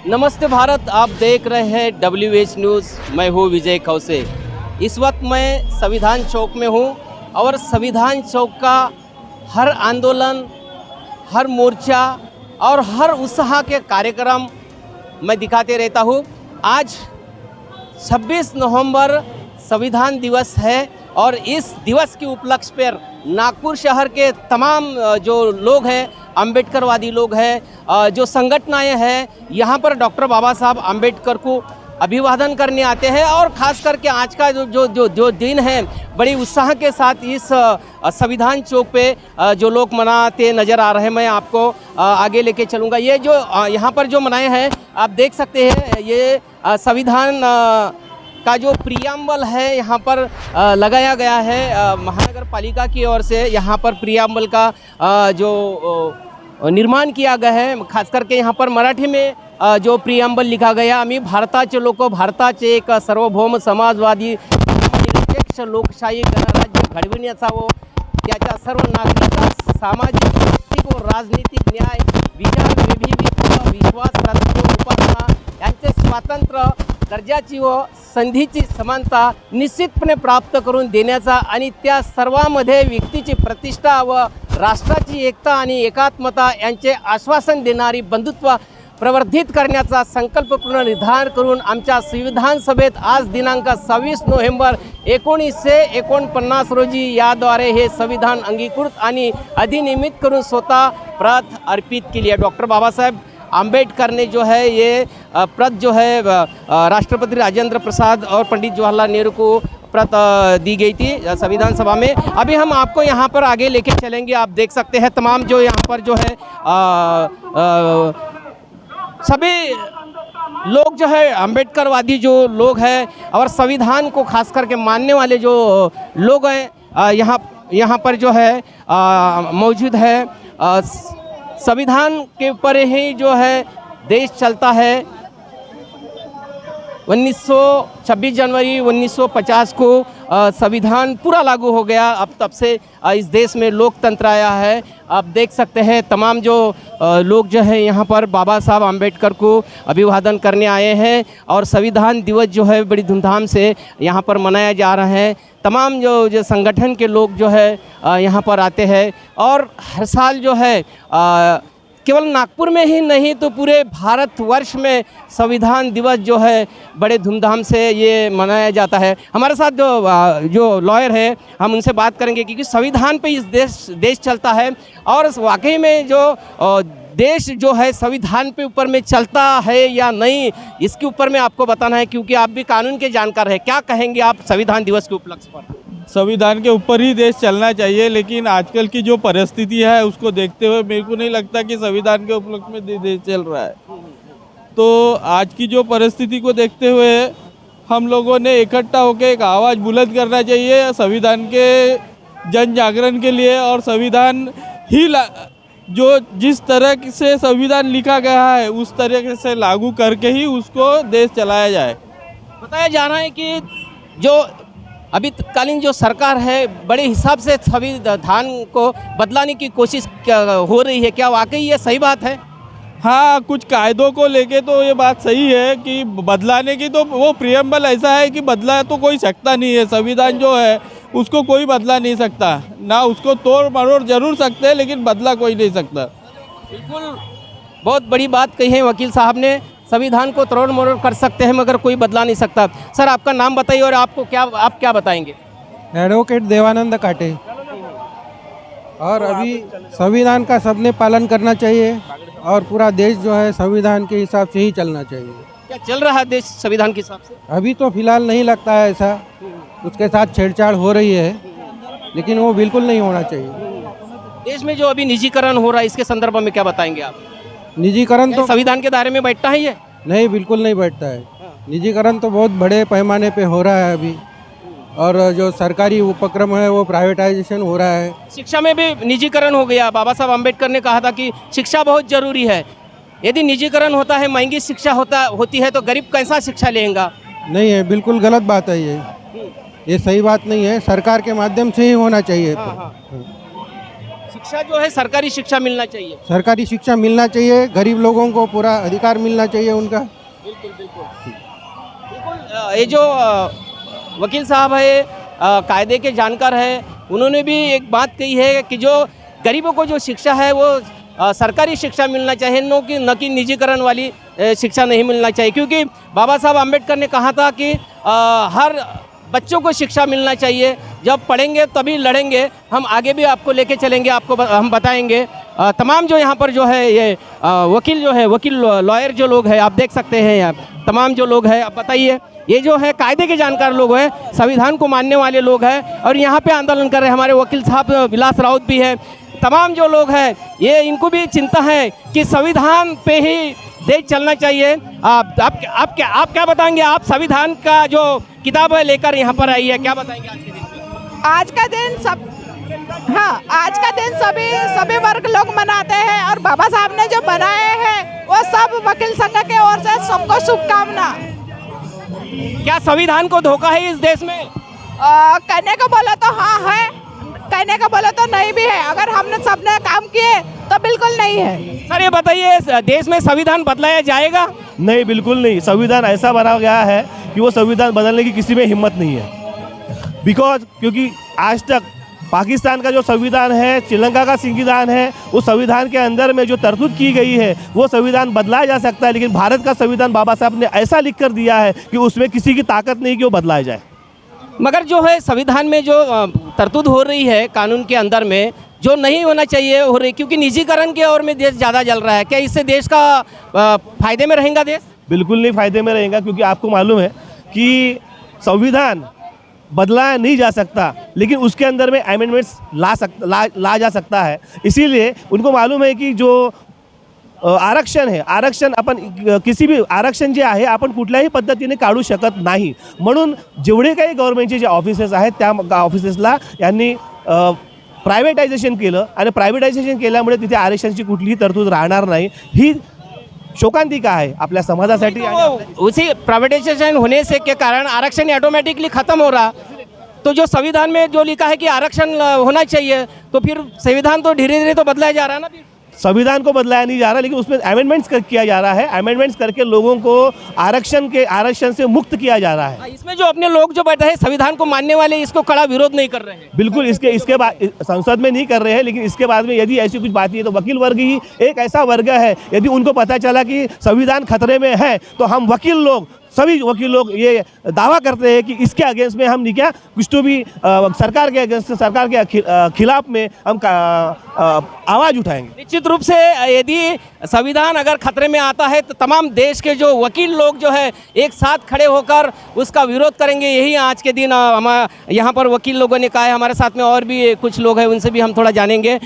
नमस्ते भारत, आप देख रहे हैं WH न्यूज़। मैं हूँ विजय खौसे। इस वक्त मैं संविधान चौक में हूँ और संविधान चौक का हर आंदोलन, हर मोर्चा और हर उत्साह के कार्यक्रम मैं दिखाते रहता हूँ। आज 26 नवंबर संविधान दिवस है और इस दिवस के उपलक्ष्य पर नागपुर शहर के तमाम जो लोग हैं, अम्बेडकरवादी लोग हैं, जो संगठनाएं हैं, यहाँ पर डॉक्टर बाबा साहब अम्बेडकर को अभिवादन करने आते हैं। और ख़ास करके आज का जो दिन है, बड़ी उत्साह के साथ इस संविधान चौक पे जो लोग मनाते नज़र आ रहे हैं। मैं आपको आगे लेके चलूँगा। ये जो यहाँ पर जो मनाए हैं, आप देख सकते हैं, ये संविधान का जो प्रियम्बल है यहाँ पर लगाया गया है महानगर पालिका की ओर से। यहाँ पर प्रियम्बल का जो निर्माण किया गया है, खास करके यहाँ पर मराठी में जो प्रियम्बल लिखा गया, आम्ही भारताचे लोक, भारताचे एक सार्वभौम समाजवादी निरपेक्ष लोकशाही गणराज्य घडविण्याचा व त्याच्या सर्व नागरिकांचा सामाजिक, आर्थिक व राजनीतिक न्याय, विचार विविधता, विश्वास, उपासना यांचे स्वातंत्र्य, दर्जाची व संधीची समानता निश्चितपणे प्राप्त करून देण्याचा आणि त्या सर्वांमध्ये व्यक्तीची प्रतिष्ठा व राष्ट्राची एकता आणि एकात्मता यांचे आश्वासन देणारी बंधुत्व प्रवर्धित करण्याचा संकल्पपूर्ण निर्धार करून आमच्या संविधान सभेत आज दिनांक 26 नोव्हेंबर 1949 रोजी याद्वारे हे संविधान अंगीकृत आणि अधिनियमित करून स्वतः प्रत अर्पित केली आहे। डॉक्टर बाबासाहेब आम्बेडकर ने जो है ये प्रत जो है राष्ट्रपति राजेंद्र प्रसाद और पंडित जवाहरलाल नेहरू को प्रत दी गई थी संविधान सभा में। अभी हम आपको यहाँ पर आगे लेके चलेंगे। आप देख सकते हैं तमाम जो यहाँ पर जो है सभी लोग जो है अम्बेडकरवादी जो लोग हैं और संविधान को खास करके मानने वाले जो लोग हैं यहाँ पर जो है मौजूद है। संविधान के ऊपर ही जो है देश चलता है। 26 जनवरी 1950 को संविधान पूरा लागू हो गया। अब तब से इस देश में लोकतंत्र आया है। आप देख सकते हैं तमाम जो लोग जो है यहाँ पर बाबा साहब आम्बेडकर को अभिवादन करने आए हैं और संविधान दिवस जो है बड़ी धूमधाम से यहाँ पर मनाया जा रहा है। तमाम जो संगठन के लोग जो है यहाँ पर आते हैं और हर साल जो है केवल नागपुर में ही नहीं तो पूरे भारतवर्ष में संविधान दिवस जो है बड़े धूमधाम से ये मनाया जाता है। हमारे साथ जो लॉयर है, हम उनसे बात करेंगे क्योंकि संविधान पे इस देश चलता है और वाकई में जो देश जो है संविधान पे ऊपर में चलता है या नहीं, इसके ऊपर में आपको बताना है क्योंकि आप भी कानून के जानकार हैं। क्या कहेंगे आप संविधान दिवस के उपलक्ष्य पर? संविधान के ऊपर ही देश चलना चाहिए, लेकिन आजकल की जो परिस्थिति है उसको देखते हुए मेरे को नहीं लगता कि संविधान के उपलक्ष्य में देश चल रहा है। तो आज की जो परिस्थिति को देखते हुए हम लोगों ने इकट्ठा होकर एक आवाज़ बुलंद करना चाहिए संविधान के जन जागरण के लिए। और संविधान ही जो जिस तरह से संविधान लिखा गया है उस तरह से लागू करके ही उसको देश चलाया जाए। बताया जा रहा है कि जो अभी तत्कालीन जो सरकार है बड़े हिसाब से संविधान को बदलाने की कोशिश हो रही है। क्या वाकई ये सही बात है? हाँ, कुछ कायदों को लेके तो ये बात सही है कि बदलाने की, तो वो प्रियम्बल ऐसा है कि बदला तो कोई सकता नहीं है। संविधान जो है उसको कोई बदला नहीं सकता, ना उसको तोड़ मरोड़ जरूर सकते हैं लेकिन बदला कोई नहीं सकता। बिल्कुल, बहुत बड़ी बात कही है वकील साहब ने। संविधान को तोड़ मरोड़ कर सकते हैं मगर कोई बदला नहीं सकता। सर, आपका नाम बताइए और आप क्या बताएंगे? एडवोकेट देवानंद काटे। और अभी संविधान का सबने पालन करना चाहिए और पूरा देश जो है संविधान के हिसाब से ही चलना चाहिए। क्या चल रहा है देश संविधान के हिसाब से? अभी तो फिलहाल नहीं लगता है ऐसा, उसके साथ छेड़छाड़ हो रही है लेकिन वो बिल्कुल नहीं होना चाहिए। देश में जो अभी निजीकरण हो रहा है इसके संदर्भ में क्या बताएंगे आप? निजीकरण तो संविधान के दायरे में बैठता है ये? नहीं, बिल्कुल नहीं बैठता है। निजीकरण तो बहुत बड़े पैमाने पे हो रहा है अभी, और जो सरकारी उपक्रम है वो प्राइवेटाइजेशन हो रहा है। शिक्षा में भी निजीकरण हो गया। बाबा साहब अम्बेडकर ने कहा था कि शिक्षा बहुत जरूरी है। यदि निजीकरण होता है, महंगी शिक्षा होती है तो गरीब कैसा शिक्षा लेगा? नहीं है, बिल्कुल गलत बात है ये सही बात नहीं है। सरकार के माध्यम से ही होना चाहिए। शिक्षा जो है सरकारी शिक्षा मिलना चाहिए। सरकारी शिक्षा मिलना चाहिए, गरीब लोगों को पूरा अधिकार मिलना चाहिए उनका। बिल्कुल बिल्कुल बिल्कुल। ये जो वकील साहब है, कायदे के जानकार है, उन्होंने भी एक बात कही है कि जो गरीबों को जो शिक्षा है वो सरकारी शिक्षा मिलना चाहिए, न कि निजीकरण वाली शिक्षा नहीं मिलना चाहिए। क्योंकि बाबा साहब आम्बेडकर ने कहा था कि हर बच्चों को शिक्षा मिलना चाहिए, जब पढ़ेंगे तभी लड़ेंगे। हम आगे भी आपको लेके चलेंगे, आपको हम बताएंगे। तमाम जो यहाँ पर जो है ये वकील लॉयर जो लोग हैं, आप देख सकते हैं यहाँ तमाम जो लोग हैं। आप बताइए, ये जो है कायदे के जानकार लोग हैं, संविधान को मानने वाले लोग हैं और यहाँ पे आंदोलन कर रहे हैं। हमारे वकील साहब विलास राउत भी है, तमाम जो लोग हैं ये इनको भी चिंता है कि संविधान पे ही देश चलना चाहिए। आप क्या बताएंगे? आप संविधान का जो किताब है लेकर यहाँ पर आई है, क्या बताएंगे आज के दिन पे? आज का दिन आज का दिन सभी वर्ग लोग मनाते हैं और बाबा साहब ने जो बनाए हैं वो सब वकील संघ के ओर से सबको शुभकामना। क्या संविधान को धोखा है इस देश में? कहने को बोले तो हाँ है, कहने को बोले तो नहीं भी है। अगर हमने सबने काम किए तो बिल्कुल नहीं है। सर ये बताइए, देश में संविधान बदलाया जाएगा? नहीं, बिल्कुल नहीं। संविधान ऐसा बना गया है कि वो संविधान बदलने की किसी में हिम्मत नहीं है। क्योंकि आज तक पाकिस्तान का जो संविधान है, श्रीलंका का संविधान है, उस संविधान के अंदर में जो तरतूब की गई है वो संविधान बदलाया जा सकता है, लेकिन भारत का संविधान बाबा साहब ने ऐसा लिख कर दिया है कि उसमें किसी की ताकत नहीं कि वो बदलाया जाए। मगर जो है संविधान में जो तरतूब हो रही है कानून के अंदर में, जो नहीं होना चाहिए हो रही, क्योंकि निजीकरण के ओर में देश ज़्यादा जल रहा है। क्या इससे देश का फायदे में रहेगा देश? बिल्कुल नहीं फायदे में रहेगा, क्योंकि आपको मालूम है कि संविधान बदलाया नहीं जा सकता, लेकिन उसके अंदर में अमेंडमेंट्स ला जा सकता है। इसीलिए उनको मालूम है कि जो आरक्षण आहे, आरक्षण आपण किसी भी आरक्षण जे आहे आपण कुठल्याही पद्धतीने काढू शकत नाही। म्हणून जेवढे काही गव्हर्नमेंटचे जे ऑफिसेस आहेत त्या ऑफिसेसला यांनी प्रायव्हेटायझेशन केलं आणि प्रायव्हेटायझेशन केल्यामुळे तिथे आरक्षणाची कुठलीही तरतूद राहणार नाही। ही शोकांतिका है आपल्या समाजासाठी। उसी प्राइवेटाइजेशन होने से के कारण आरक्षण ऑटोमेटिकली खत्म हो रहा। तो जो संविधान में जो लिखा है कि आरक्षण होना चाहिए, तो फिर संविधान तो धीरे धीरे तो बदलाया जा रहा है ना। फिर संविधान को बदलाया नहीं जा रहा, लेकिन उसमें अमेंडमेंट्स किया जा रहा है। अमेंडमेंट्स करके लोगों को आरक्षण से मुक्त किया जा रहा है। इसमें जो अपने लोग जो बैठे हैं संविधान को मानने वाले, इसको कड़ा विरोध नहीं कर रहे हैं। बिल्कुल, इसके बाद संसद में नहीं कर रहे हैं, लेकिन इसके बाद में यदि ऐसी कुछ बात है तो वकील वर्ग ही एक ऐसा वर्ग है, यदि उनको पता चला कि संविधान खतरे में है तो हम सभी वकील लोग ये दावा करते हैं कि इसके अगेंस्ट में हम नहीं क्या कुछ तो भी सरकार के अगेंस्ट, सरकार के खिलाफ में हम आवाज़ उठाएंगे। निश्चित रूप से यदि संविधान अगर खतरे में आता है तो तमाम देश के जो वकील लोग जो है एक साथ खड़े होकर उसका विरोध करेंगे। यही आज के दिन यहाँ पर वकील लोगों ने कहा है। हमारे साथ में और भी कुछ लोग हैं, उनसे भी हम थोड़ा जानेंगे।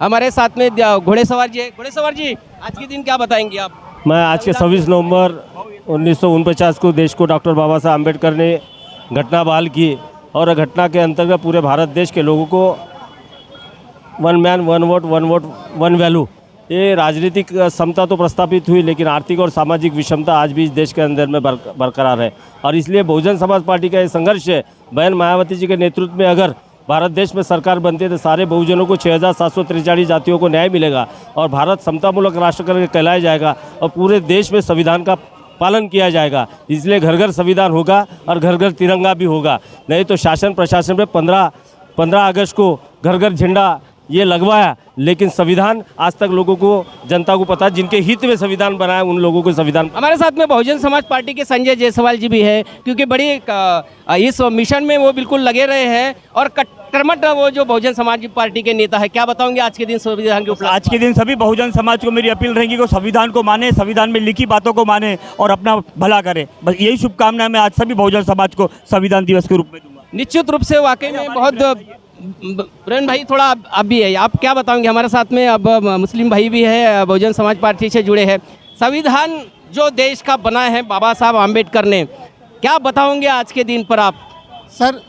हमारे साथ में घोड़ेसवार जी है। घोड़ेसवार जी, आज के दिन क्या बताएंगे आप? मैं आज के 26 नवंबर 1949 को देश को डॉक्टर बाबा साहब अम्बेडकर ने घटना बहाल की और घटना के अंतर्गत पूरे भारत देश के लोगों को one man one vote one value, ये राजनीतिक समता तो प्रस्तापित हुई, लेकिन आर्थिक और सामाजिक विषमता आज भी इस देश के अंदर में बरकरार है। और इसलिए बहुजन समाज पार्टी का ये संघर्ष है। बहन मायावती जी के नेतृत्व में अगर भारत देश में सरकार बनती है तो सारे बहुजनों को 6743 जातियों को न्याय मिलेगा और भारत समतामूलक राष्ट्र करके कहलाया जाएगा और पूरे देश में संविधान का पालन किया जाएगा। इसलिए घर घर संविधान होगा और घर घर तिरंगा भी होगा। नहीं तो शासन प्रशासन में 15 अगस्त को घर घर झंडा ये लगवाया, लेकिन संविधान आज तक लोगों को, जनता को पता है, जिनके हित में संविधान बनाया उन लोगों को संविधान। हमारे साथ में बहुजन समाज पार्टी के संजय जायसवाल जी भी है, क्योंकि बड़ी इस मिशन में वो बिल्कुल लगे रहे हैं और कर्मठ वो जो बहुजन समाज पार्टी के नेता है। क्या बताओगे आज के दिन संविधान के ऊपर? आज के दिन सभी बहुजन समाज को मेरी अपील रहेगी कि संविधान को माने, संविधान में लिखी बातों को माने और अपना भला करे। बस यही शुभकामनाएं मैं आज सभी बहुजन समाज को संविधान दिवस के रूप में दूंगा। निश्चित रूप से वाकई में बहुत। प्रेम भाई, थोड़ा आप भी है, आप क्या बताओगे? हमारे साथ में अब मुस्लिम भाई भी है, बहुजन समाज पार्टी से जुड़े हैं। संविधान जो देश का बना है बाबा साहब आम्बेडकर ने, क्या बताओगे आज के दिन पर आप? सर,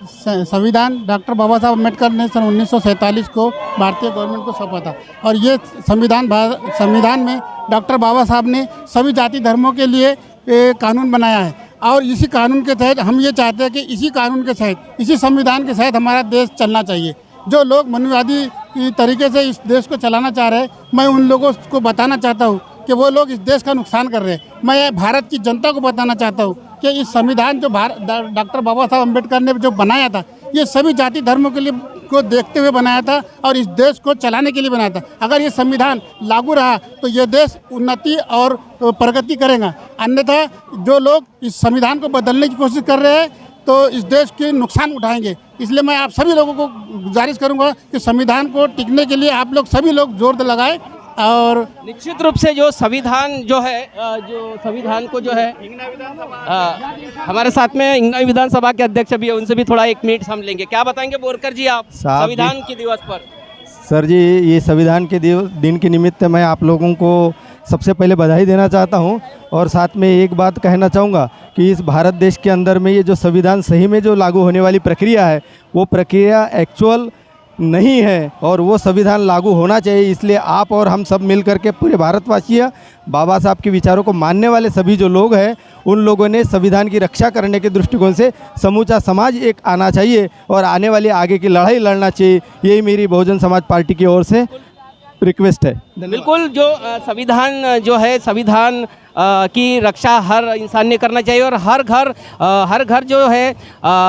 संविधान डॉक्टर बाबा साहब अम्बेडकर ने सन 1947 को भारतीय गवर्नमेंट को सौंपा था और ये संविधान में डॉक्टर बाबा साहब ने सभी जाति धर्मों के लिए कानून बनाया है और इसी कानून के तहत हम ये चाहते हैं कि इसी कानून के तहत, इसी संविधान के तहत हमारा देश चलना चाहिए। जो लोग मनुवादी तरीके से इस देश को चलाना चाह रहे हैं, मैं उन लोगों को बताना चाहता हूँ कि वो लोग इस देश का नुकसान कर रहे हैं। मैं भारत की जनता को बताना चाहता हूँ कि इस संविधान जो डॉक्टर बाबा साहब अम्बेडकर ने जो बनाया था, ये सभी जाति धर्मों के लिए को देखते हुए बनाया था और इस देश को चलाने के लिए बनाया था। अगर ये संविधान लागू रहा तो ये देश उन्नति और प्रगति करेगा, अन्यथा जो लोग इस संविधान को बदलने की कोशिश कर रहे हैं तो इस देश के नुकसान उठाएंगे। इसलिए मैं आप सभी लोगों को गुजारिश करूंगा कि संविधान को टिकने के लिए आप लोग सभी लोग जोर लगाएं। और निश्चित रूप से जो संविधान जो है जो संविधान को जो है हमारे साथ में हिंगना विधानसभा के अध्यक्ष भी है, उनसे भी थोड़ा 1 मिनट हम लेंगे। क्या बताएंगे बोरकर जी आप संविधान के दिवस पर? सर जी, ये संविधान के दिन के निमित्त मैं आप लोगों को सबसे पहले बधाई देना चाहता हूं और साथ में एक बात कहना चाहूँगा कि इस भारत देश के अंदर में ये जो संविधान सही में जो लागू होने वाली प्रक्रिया है वो प्रक्रिया एक्चुअल नहीं है और वो संविधान लागू होना चाहिए। इसलिए आप और हम सब मिल करके पूरे भारतवासी बाबा साहब के विचारों को मानने वाले सभी जो लोग हैं उन लोगों ने संविधान की रक्षा करने के दृष्टिकोण से समूचा समाज एक आना चाहिए और आने वाली आगे की लड़ाई लड़ना चाहिए। यही मेरी बहुजन समाज पार्टी की ओर से रिक्वेस्ट है। बिल्कुल, जो संविधान जो है संविधान की रक्षा हर इंसान ने करना चाहिए और हर घर जो है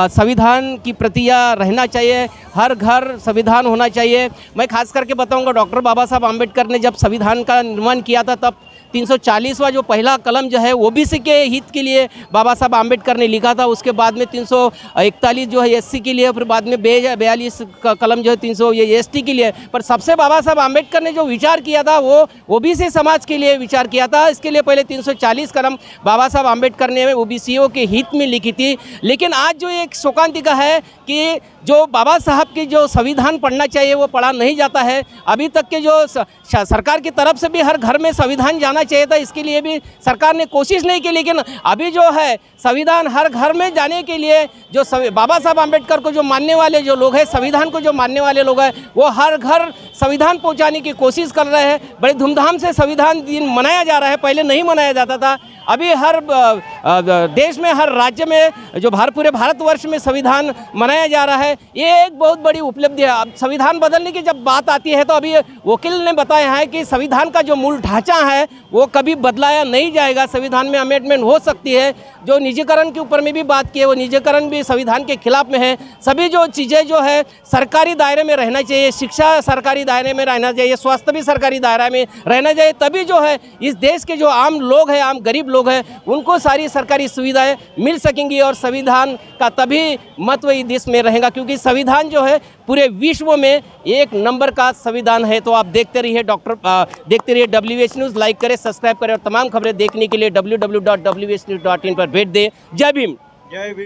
संविधान की प्रतियां रहना चाहिए, हर घर संविधान होना चाहिए। मैं खास करके बताऊंगा, डॉक्टर बाबा साहब आम्बेडकर ने जब संविधान का निर्माण किया था तब 340वां जो पहला कलम जो है ओबीसी के हित के लिए बाबा साहब आम्बेडकर ने लिखा था। उसके बाद में 341 जो है एससी के लिए, फिर बाद में 42 का कलम जो है 300 ये एसटी के लिए। पर सबसे बाबा साहब आम्बेडकर ने जो विचार किया था वो ओबीसी समाज के लिए विचार किया था। इसके लिए पहले 340 कलम बाबा साहब आम्बेडकर ने ओबीसीओ के हित में लिखी थी। लेकिन आज जो एक शोकांतिका है कि जो बाबा साहब की जो संविधान पढ़ना चाहिए वो पढ़ा नहीं जाता है। अभी तक के जो सरकार की तरफ से भी हर घर में संविधान जाना चाहिए था, इसके लिए भी सरकार ने कोशिश नहीं की। लेकिन अभी जो है संविधान हर घर में जाने के लिए जो बाबा साहब आम्बेडकर को जो मानने वाले जो लोग हैं, संविधान को जो मानने वाले लोग हैं, वो हर घर संविधान पहुंचाने की कोशिश कर रहे हैं। बड़े धूमधाम से संविधान दिन मनाया जा रहा है, पहले नहीं मनाया जाता था। अभी हर देश में, हर राज्य में, जो पूरे भारतवर्ष में संविधान मनाया जा रहा है। ये एक बहुत बड़ी उपलब्धि है। अब संविधान बदलने की जब बात आती है तो अभी वकील ने बताया है कि संविधान का जो मूल ढांचा है वो कभी बदलाया नहीं जाएगा। संविधान में अमेंडमेंट हो सकती है। जो निजीकरण के ऊपर में भी बात की है, वो निजीकरण भी संविधान के खिलाफ में है। सभी जो चीज़ें जो है सरकारी दायरे में रहना चाहिए, शिक्षा सरकारी दायरे में रहना चाहिए, स्वास्थ्य भी सरकारी दायरा में रहना चाहिए। तभी जो है इस देश के जो आम लोग हैं, आम गरीब लोग हैं, उनको सारी सरकारी सुविधाएं मिल सकेंगी और संविधान का तभी महत्व इस देश में रहेगा, क्योंकि संविधान जो है पूरे विश्व में 1 नंबर का संविधान है। तो आप देखते रहिए WH न्यूज़, लाइक करें, सब्सक्राइब करें और तमाम खबरें देखने के लिए www.whnews.in पर भेज दें। जय भीम।